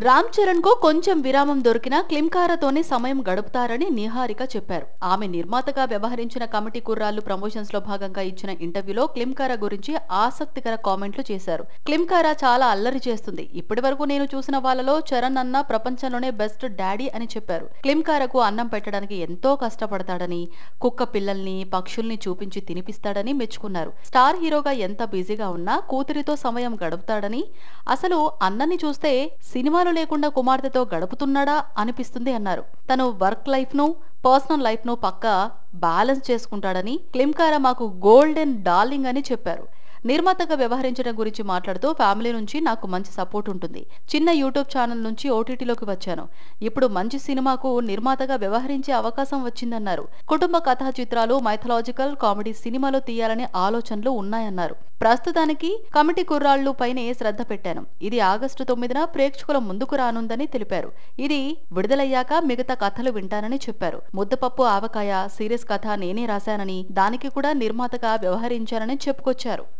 రామ్ చరణ్ కు కొంచెం విరామం దొరికినా క్లింకారతోనే సమయం గడుపుతారని నిహారిక చెప్పారు. ఆమె నిర్మాతగా వ్యవహరించిన కమిటీ కుర్రాళ్ళు ప్రమోషన్స్ లో భాగంగా ఇచ్చిన ఇంటర్వ్యూలో క్లింకార గురించి ఆసక్తికర కామెంట్లు చేశారు. క్లింకార చాలా అల్లరి చేస్తుంది. ఇప్పటి వరకు నేను చూసిన వాళ్ళలో చరణ్ అన్న ప్రపంచంలోనే బెస్ట్ డాడీ అని చెప్పారు. క్లింకారకు అన్నం పెట్టడానికి ఎంతో కష్టపడతాడని, కుక్క పిల్లల్ని పక్షుల్ని చూపించి తినిపిస్తాడని మెచ్చుకున్నారు. స్టార్ హీరోగా ఎంత బిజీగా ఉన్నా కూతురితో సమయం గడుపుతాడని, అసలు అన్నని చూస్తే సినిమాలో లేకుండా కుమార్తెతో గడుపుతున్నాడా అనిపిస్తుంది అన్నారు. తను వర్క్ లైఫ్ ను పర్సనల్ లైఫ్ ను పక్కా బ్యాలెన్స్ చేసుకుంటాడని, క్లింకార మాకు గోల్డెన్ డార్లింగ్ అని చెప్పారు. నిర్మాతగా వ్యవహరించడం గురించి మాట్లాడుతూ ఫ్యామిలీ నుంచి నాకు మంచి సపోర్ట్ ఉంటుంది. చిన్న యూట్యూబ్ ఛానల్ నుంచి ఓటీటీలోకి వచ్చాను. ఇప్పుడు మంచి సినిమాకు నిర్మాతగా వ్యవహరించే అవకాశం వచ్చిందన్నారు. కుటుంబ కథా చిత్రాలు, మైథలాజికల్ కామెడీ సినిమాలో తీయాలనే ఆలోచనలు ఉన్నాయన్నారు. ప్రస్తుతానికి కమిటీ కుర్రాళ్ళు పైనే శ్రద్ధ పెట్టాను. ఇది ఆగస్టు 9న ప్రేక్షకుల ముందుకు రానుందని తెలిపారు. ఇది విడుదలయ్యాక మిగతా కథలు వింటానని చెప్పారు. ముద్దపప్పు ఆవకాయ సీరియస్ కథ నేనే రాశానని, దానికి కూడా నిర్మాతగా వ్యవహరించానని చెప్పుకొచ్చారు.